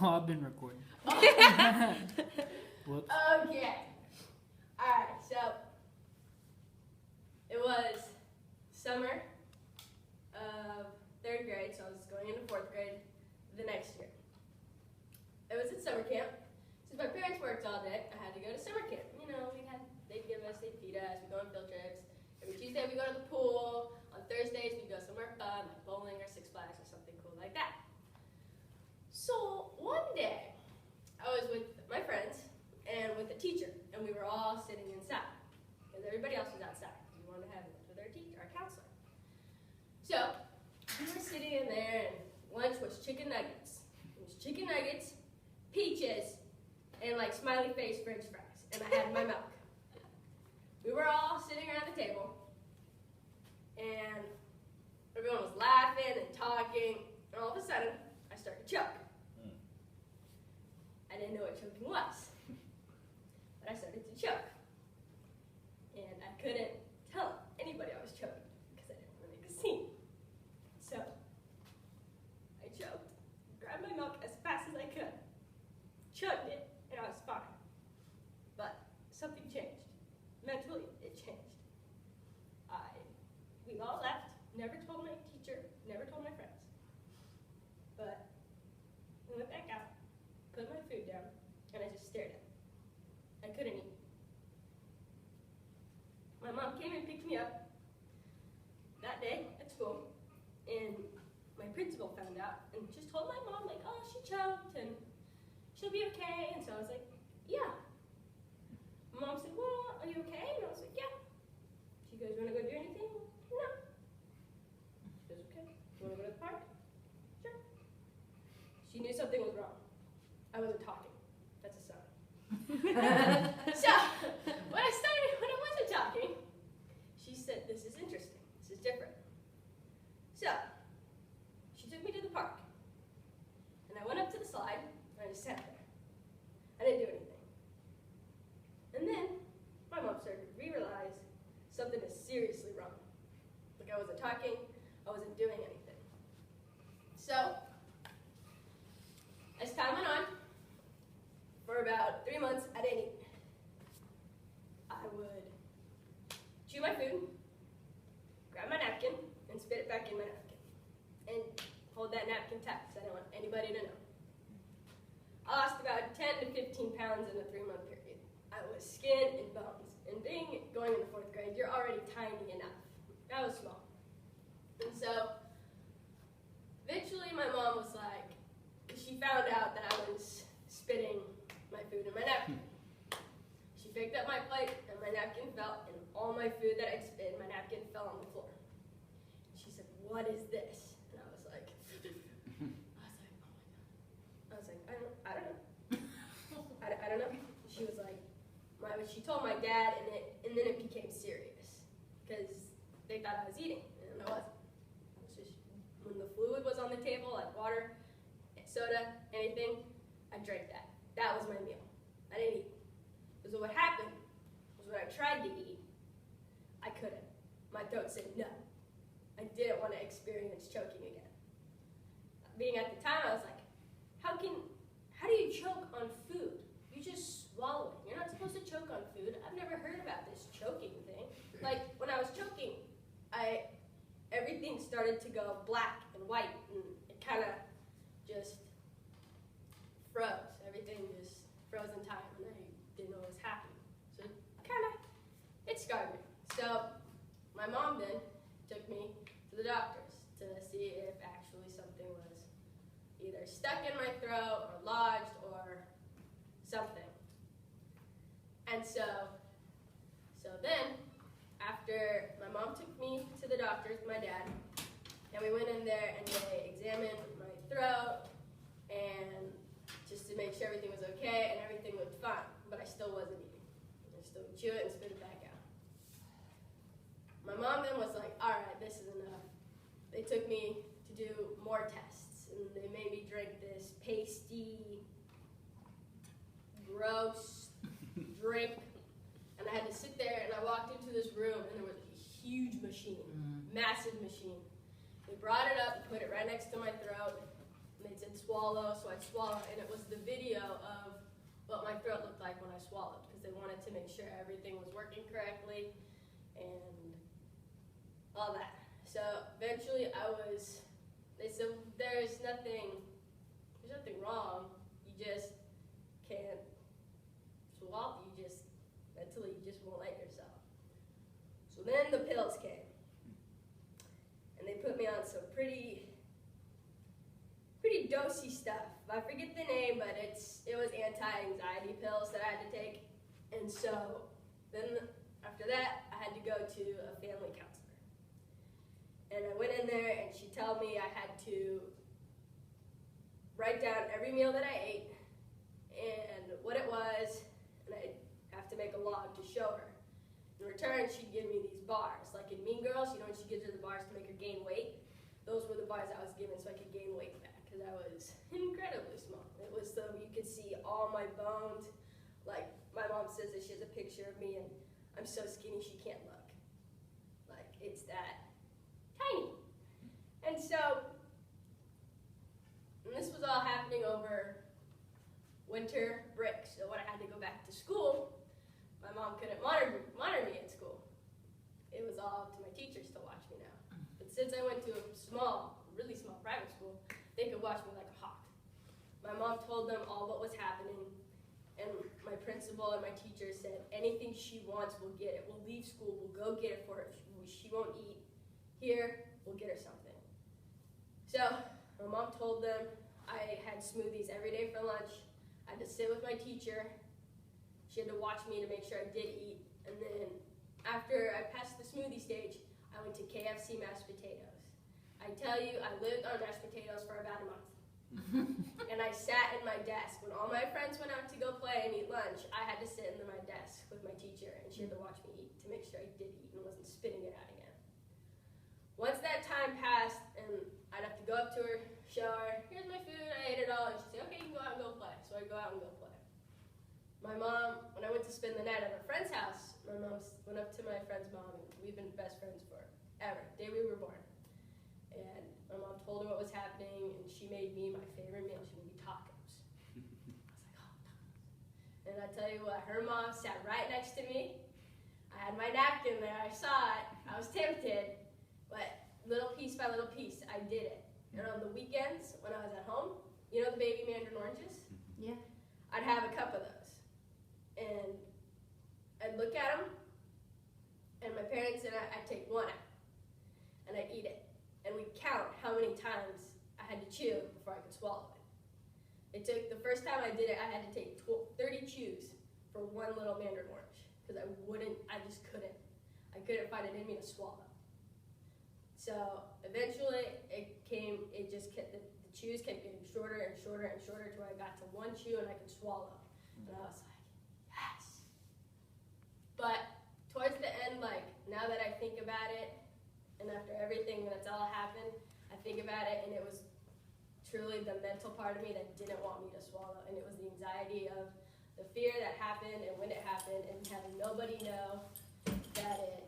Oh, I've been recording. Whoops. Okay. Alright, so it was summer of 3rd grade, so I was going into 4th grade the next year. It was at summer camp. Since my parents worked all day, I had to go to summer camp. You know, they'd feed us, we'd go on field trips. Every Tuesday we go to the pool. On Thursdays we'd go somewhere fun, like bowling or Six Flags or something cool like that. So one day, I was with my friends and with a teacher, and we were all sitting inside, because everybody else was outside, because we wanted to have lunch with our teacher, our counselor. So, we were sitting in there, and lunch was chicken nuggets. It was chicken nuggets, peaches, and like smiley face French fries, and I had my milk. We were all sitting around the table, and everyone was laughing and talking, and all of a sudden, I started to choke. I didn't know what choking was, but I started to choke. And I couldn't tell anybody I was choking because I didn't want to make a scene. So I choked, grabbed my milk as fast as I could, chugged it, and I was fine. But something changed. Mentally, it changed. We all left, never told my teacher, never told my friends. But we went back out, put my food down, and I just stared at it. I couldn't eat. My mom came and picked me up that day at school, and my principal found out and just told my mom, like, oh, she choked, and she'll be okay. And so I was like, yeah. My mom said, well, are you okay? And I was like, yeah. She goes, you want to go do anything? No. She goes, okay. You want to go to the park? Sure. She knew something was wrong. I wasn't talking. That's a sign. So, when I wasn't talking, she said, this is interesting. This is different. So, she took me to the park. And I went up to the slide, and I just sat there. I didn't do anything. And then, my mom started to realize something is seriously wrong. Like I wasn't talking, I wasn't doing anything. So, as time went on, for about 3 months, I didn't eat. I would chew my food, grab my napkin, and spit it back in my napkin. And hold that napkin tight, because I didn't want anybody to know. I lost about 10 to 15 pounds in a 3-month period. I was skin and bones. And going into 4th grade, you're already tiny enough. I was small. And so, eventually my mom was like, she found out that I was spitting my food in my napkin. She picked up my plate, and my napkin fell, and all my food that I'd spit in my napkin fell on the floor. She said, what is this? And I was like, oh my God. I was like, I don't know. I don't know. She was like, she told my dad, and then it became serious, because they thought I was eating, and I wasn't. It was just, when the fluid was on the table, like water, soda, anything, I drank that. That was my meal. I didn't eat. Because what happened was when I tried to eat, I couldn't. My throat said no. I didn't want to experience choking again. Being at the time, I was like, how do you choke on food? You just swallow it. You're not supposed to choke on food. I've never heard about this choking thing. Like, when I was choking, everything started to go black and white, and it kind of just froze. Everything just froze in time, and I didn't know what was happening. So it scarred me. So my mom then took me to the doctors to see if actually something was either stuck in my throat or lodged or something. And so then, after my mom took me to the doctors, my dad, and we went in there and they examined my throat and just to make sure everything was okay, and everything looked fine, but I still wasn't eating. I still would chew it and spit it back out. My mom then was like, all right, this is enough. They took me to do more tests, and they made me drink this pasty, gross drink, and I had to sit there, and I walked into this room, and there was a huge machine, massive machine. They brought it up and put it right next to my throat, and they said, swallow, so I swallowed, and it was the video of what my throat looked like when I swallowed, because they wanted to make sure everything was working correctly and all that. So eventually they said there's nothing wrong, you just can't swallow, mentally you just won't let yourself. So then the pills came, and they put me on some pretty dosey stuff. I forget the name, but it was anti-anxiety pills that I had to take. And so then after that, I had to go to a family counselor. And I went in there, and she told me I had to write down every meal that I ate and what it was, and I'd have to make a log to show her. In return, she'd give me these bars. Like in Mean Girls, when she gives her the bars to make her gain weight, those were the bars I was given so I could gain weight back, because I was incredibly small. It was so you could see all my bones. Like, my mom says that she has a picture of me, and I'm so skinny she can't look. Like, it's that tiny. And so, and this was all happening over winter break. So when I had to go back to school, my mom couldn't monitor me at school. It was all up to my teachers to watch me now. But since I went to a really small private school, they could watch me like a hawk. My mom told them all what was happening, and my principal and my teacher said anything she wants, we'll get it. We'll leave school, we'll go get it for her. She won't eat here, we'll get her something. So my mom told them I had smoothies every day for lunch. I had to sit with my teacher. She had to watch me to make sure I did eat. And then after I passed the smoothie stage, I went to KFC mashed potatoes. I tell you, I lived on mashed potatoes for about a month. And I sat in my desk. When all my friends went out to go play and eat lunch, I had to sit in my desk with my teacher, and she had to watch me eat to make sure I did eat and wasn't spitting it out again. Once that time passed, and I'd have to go up to her, show her, here's my food, I ate it all, and she'd say, okay, you can go out and go play. So I'd go out and go play. My mom, when I went to spend the night at a friend's house, my mom went up to my friend's mom, and we've been best friends forever, the day we were born. And my mom told her what was happening, and she made me my favorite meal. She made me tacos. I was like, oh, tacos. And I tell you what, her mom sat right next to me. I had my napkin there, I saw it, I was tempted, but little piece by little piece, I did it. And on the weekends, when I was at home, you know the baby mandarin oranges? Yeah. I'd have a cup of those. And I'd look at them, and my parents and I'd take one out, and I'd eat it. And we'd count how many times I had to chew before I could swallow it. It took, the first time I did it, I had to take 30 chews for one little mandarin orange, because I just couldn't. I couldn't find it in me to swallow. So eventually the chews kept getting shorter and shorter and shorter till I got to one chew and I could swallow. And I was like, yes. But towards the end, now that I think about it, and after everything that's all happened, I think about it, and it was truly the mental part of me that didn't want me to swallow, and it was the anxiety of the fear that happened and when it happened, and having nobody know that it